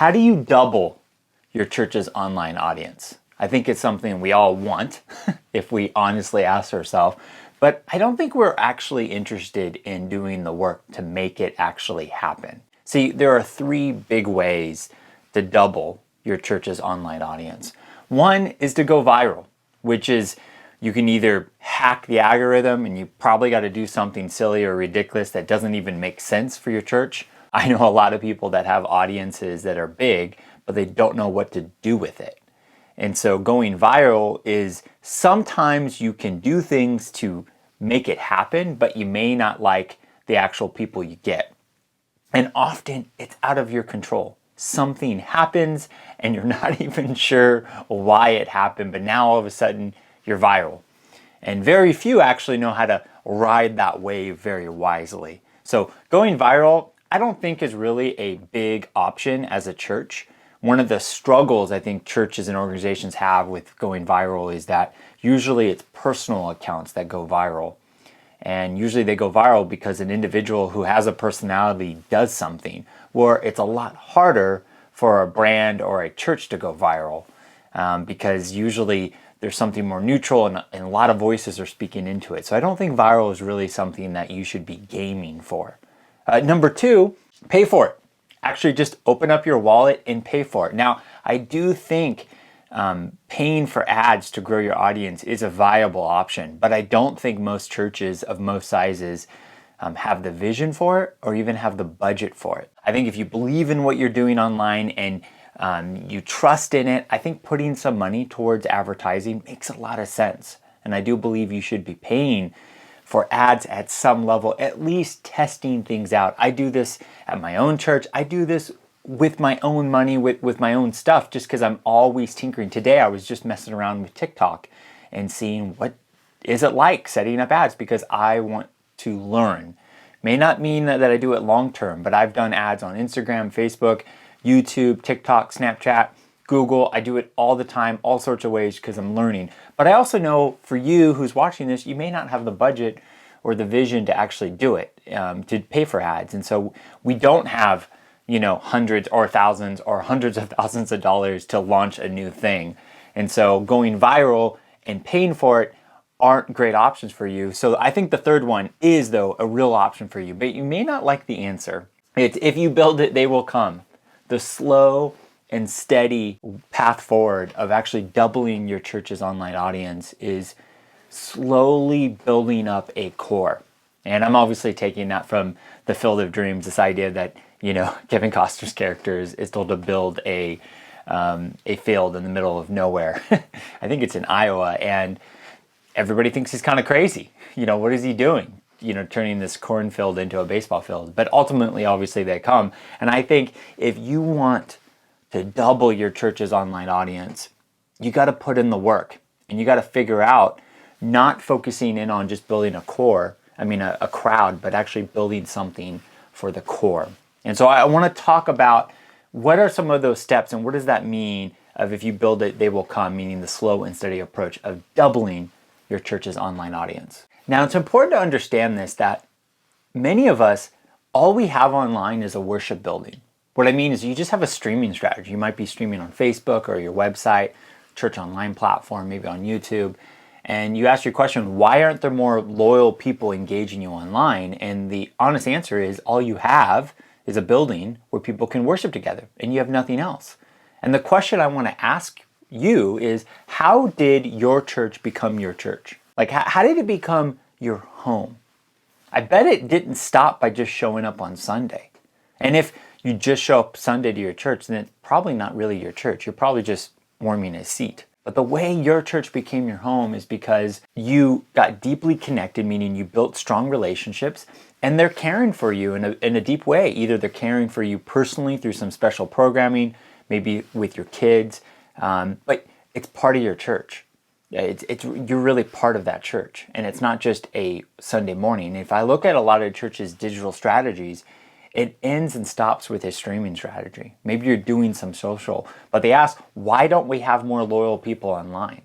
How do you double your church's online audience? I think it's something we all want if we honestly ask ourselves, but I don't think we're actually interested in doing the work to make it actually happen. See, there are three big ways to double your church's online audience. One is to go viral, which is you can either hack the algorithm and you probably got to do something silly or ridiculous that doesn't even make sense for your church. I know a lot of people that have audiences that are big, but they don't know what to do with it. And so going viral is sometimes you can do things to make it happen, but you may not like the actual people you get. And often it's out of your control. Something happens and you're not even sure why it happened, but now all of a sudden you're viral. And very few actually know how to ride that wave very wisely. So going viral, I don't think is really a big option as a church. One of the struggles I think churches and organizations have with going viral is that usually it's personal accounts that go viral. And usually they go viral because an individual who has a personality does something, where it's a lot harder for a brand or a church to go viral because usually there's something more neutral and a lot of voices are speaking into it. So I don't think viral is really something that you should be gaming for. Number two, pay for it. Actually just open up your wallet and pay for it. Now, I do think paying for ads to grow your audience is a viable option, but I don't think most churches of most sizes have the vision for it or even have the budget for it. I think if you believe in what you're doing online and you trust in it, I think putting some money towards advertising makes a lot of sense. And I do believe you should be paying for ads at some level, at least testing things out. I do this at my own church. I do this with my own money, with my own stuff, just because I'm always tinkering. Today I was just messing around with TikTok and seeing what is it like setting up ads because I want to learn. May not mean that I do it long term, but I've done ads on Instagram, Facebook, YouTube, TikTok, Snapchat, Google. I do it all the time, all sorts of ways because I'm learning. But I also know for you who's watching this, you may not have the budget or the vision to actually do it, to pay for ads. And so we don't have, hundreds or thousands or hundreds of thousands of dollars to launch a new thing. And so going viral and paying for it aren't great options for you. So I think the third one is, though, a real option for you, but you may not like the answer. It's if you build it, they will come. The slow and steady path forward of actually doubling your church's online audience is slowly building up a core. And I'm obviously taking that from the Field of Dreams, this idea that, Kevin Costner's character is told to build a field in the middle of nowhere. I think it's in Iowa, and everybody thinks he's kind of crazy. What is he doing? Turning this cornfield into a baseball field. But ultimately, obviously, they come. And I think if you want to double your church's online audience, you got to put in the work. And you got to figure out not focusing in on just building a crowd, but actually building something for the core. And so I want to talk about what are some of those steps and what does that mean of if you build it, they will come, meaning the slow and steady approach of doubling your church's online audience. Now, it's important to understand this, that many of us, all we have online is a worship building. What I mean is you just have a streaming strategy. You might be streaming on Facebook or your website, church online platform, maybe on YouTube. And you ask your question, why aren't there more loyal people engaging you online? And the honest answer is all you have is a building where people can worship together and you have nothing else. And the question I want to ask you is, how did your church become your church? Like, how did it become your home? I bet it didn't stop by just showing up on Sunday. And if you just show up Sunday to your church, then it's probably not really your church. You're probably just warming a seat. But the way your church became your home is because you got deeply connected, meaning you built strong relationships, and they're caring for you in a deep way. Either they're caring for you personally through some special programming, maybe with your kids, but it's part of your church. You're really part of that church, and it's not just a Sunday morning. If I look at a lot of churches' digital strategies, it ends and stops with a streaming strategy. Maybe you're doing some social, but they ask, why don't we have more loyal people online?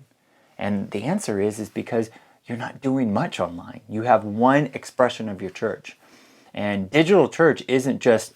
And the answer is because you're not doing much online. You have one expression of your church. And digital church isn't just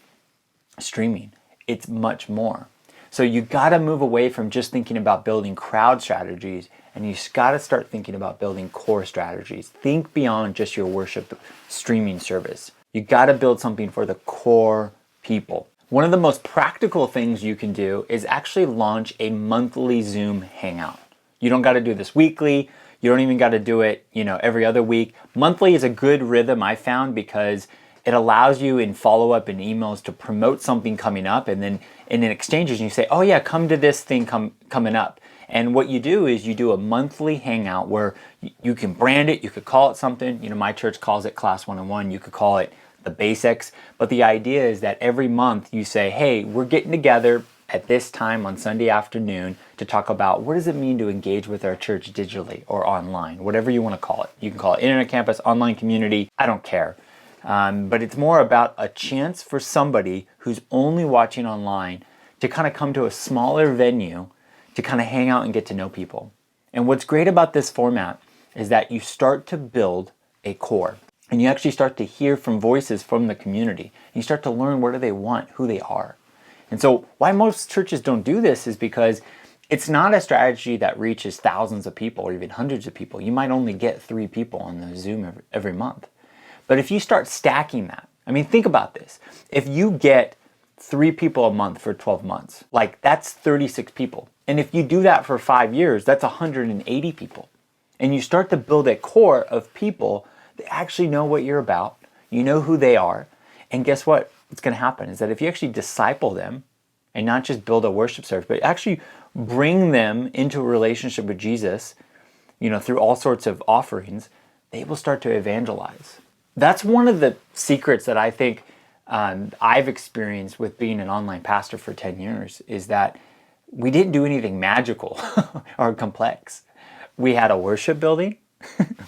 streaming. it's much more. So you got to move away from just thinking about building crowd strategies, and you got to start thinking about building core strategies. Think beyond just your worship streaming service. You got to build something for the core people. One of the most practical things you can do is actually launch a monthly Zoom Hangout. You don't got to do this weekly. You don't even got to do it, every other week. Monthly is a good rhythm, I found, because it allows you in follow-up and emails to promote something coming up, and then in exchanges you say, oh yeah, come to this thing coming up. And what you do is you do a monthly hangout where you can brand it, you could call it something. My church calls it Class 101. You could call it the basics. But the idea is that every month you say, hey, we're getting together at this time on Sunday afternoon to talk about what does it mean to engage with our church digitally or online, whatever you want to call it. You can call it Internet Campus, online community, I don't care. But it's more about a chance for somebody who's only watching online to kind of come to a smaller venue to kind of hang out and get to know people. And what's great about this format is that you start to build a core, and you actually start to hear from voices from the community. You start to learn what do they want, who they are. And so why most churches don't do this is because it's not a strategy that reaches thousands of people or even hundreds of people. You might only get 3 people on the Zoom every month. But if you start stacking that, think about this. If you get 3 people a month for 12 months, that's 36 people. And if you do that for 5 years, that's 180 people. And you start to build a core of people that actually know what you're about, you know who they are, and guess what? What's going to happen is that if you actually disciple them and not just build a worship service, but actually bring them into a relationship with Jesus, through all sorts of offerings, they will start to evangelize. That's one of the secrets that I think I've experienced with being an online pastor for 10 years is that we didn't do anything magical or complex. We had a worship building,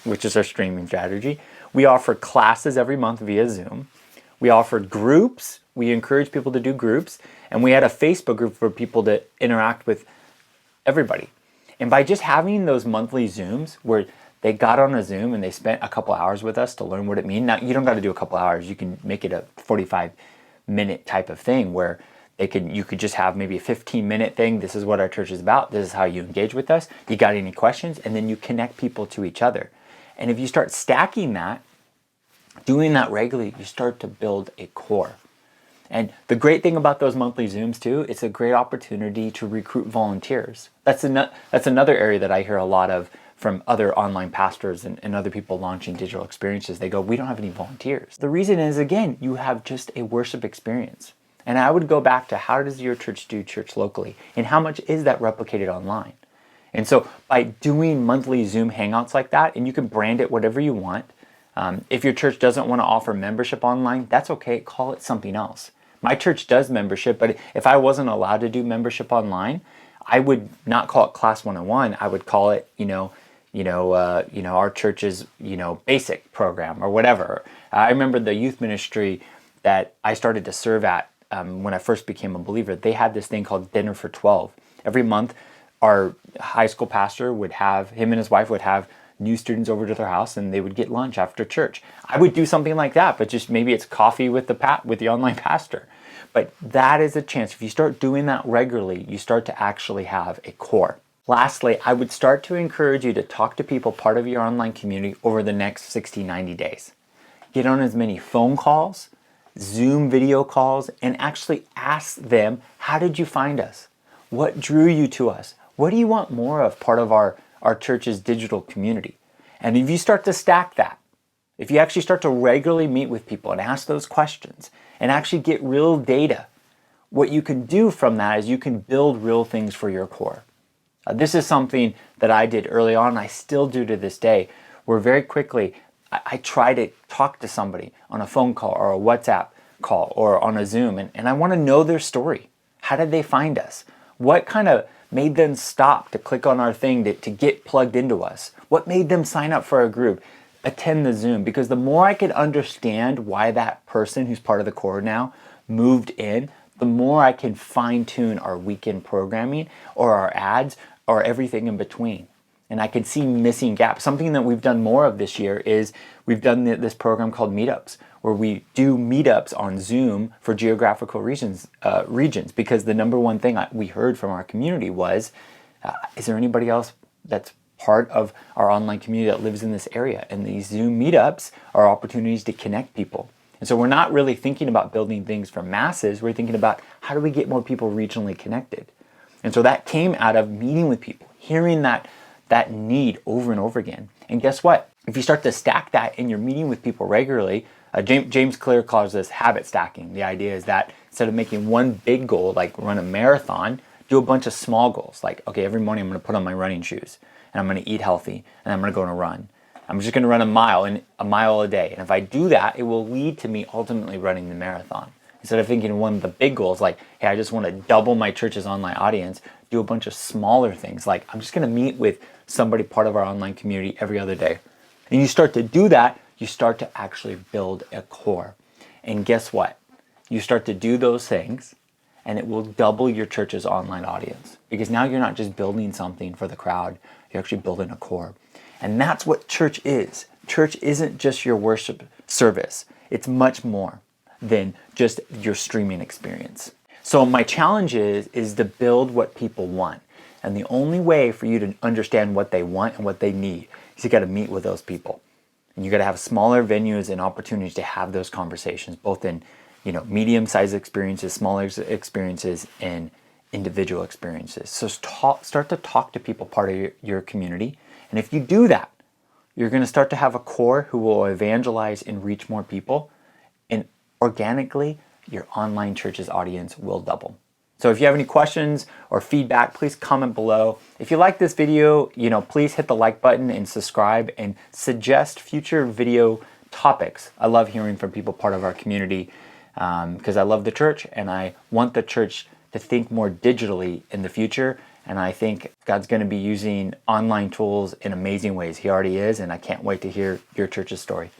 which is our streaming strategy. We offered classes every month via Zoom. We offered groups. We encouraged people to do groups. And we had a Facebook group for people to interact with everybody. And by just having those monthly Zooms where they got on a Zoom and they spent a couple hours with us to learn what it means. Now, you don't got to do a couple hours. You can make it a 45-minute type of thing where you could just have maybe a 15-minute thing. This is what our church is about. This is how you engage with us. You got any questions? And then you connect people to each other. And if you start stacking that, doing that regularly, you start to build a core. And the great thing about those monthly Zooms too, it's a great opportunity to recruit volunteers. That's another area that I hear a lot of from other online pastors and other people launching digital experiences. They go, we don't have any volunteers. The reason is, again, you have just a worship experience. And I would go back to how does your church do church locally? And how much is that replicated online? And so by doing monthly Zoom Hangouts like that, and you can brand it whatever you want. If your church doesn't want to offer membership online, that's okay. Call it something else. My church does membership, but if I wasn't allowed to do membership online, I would not call it Class 101. I would call it, our church's, basic program or whatever. I remember the youth ministry that I started to serve at when I first became a believer. They had this thing called Dinner for 12. Every month, our high school pastor him and his wife would have new students over to their house, and they would get lunch after church. I would do something like that, but just maybe it's coffee with the online pastor. But that is a chance. If you start doing that regularly, you start to actually have a core. Lastly, I would start to encourage you to talk to people part of your online community over the next 60, 90 days. Get on as many phone calls, Zoom video calls, and actually ask them, how did you find us? What drew you to us? What do you want more of part of our church's digital community? And if you start to stack that, if you actually start to regularly meet with people and ask those questions and actually get real data, what you can do from that is you can build real things for your core. This is something that I did early on, and I still do to this day, where very quickly I try to talk to somebody on a phone call or a WhatsApp call or on a Zoom, and I want to know their story. How did they find us? What kind of made them stop to click on our thing to get plugged into us? What made them sign up for a group, attend the Zoom? Because the more I could understand why that person who's part of the core now moved in, the more I can fine tune our weekend programming or our ads or everything in between. And I can see missing gaps. Something that we've done more of this year is we've done this program called Meetups, where we do meetups on Zoom for geographical regions, because the number one thing we heard from our community was, is there anybody else that's part of our online community that lives in this area? And these Zoom meetups are opportunities to connect people. And so we're not really thinking about building things for masses. We're thinking about how do we get more people regionally connected? And so that came out of meeting with people, hearing that need over and over again. And guess what? If you start to stack that and you're meeting with people regularly, James Clear calls this habit stacking. The idea is that instead of making one big goal, like run a marathon, do a bunch of small goals. Like, okay, every morning I'm going to put on my running shoes and I'm going to eat healthy and I'm going to go on a run. I'm just going to run a mile a day. And if I do that, it will lead to me ultimately running the marathon. Instead of thinking one of the big goals, like, hey, I just want to double my church's online audience, do a bunch of smaller things. Like, I'm just going to meet with somebody part of our online community every other day. And you start to do that, you start to actually build a core. And guess what? You start to do those things and it will double your church's online audience. Because now you're not just building something for the crowd, you're actually building a core. And that's what church is. Church isn't just your worship service. It's much more than just your streaming experience. So my challenge is to build what people want. And the only way for you to understand what they want and what they need is you got to meet with those people. And you got to have smaller venues and opportunities to have those conversations, both in, medium-sized experiences, smaller experiences, and individual experiences. So start to talk to people part of your community. And if you do that, you're going to start to have a core who will evangelize and reach more people. And organically, your online church's audience will double. So if you have any questions or feedback, please comment below. If you like this video, please hit the like button and subscribe and suggest future video topics. I love hearing from people part of our community because I love the church and I want the church to think more digitally in the future. And I think God's going to be using online tools in amazing ways. He already is, and I can't wait to hear your church's story.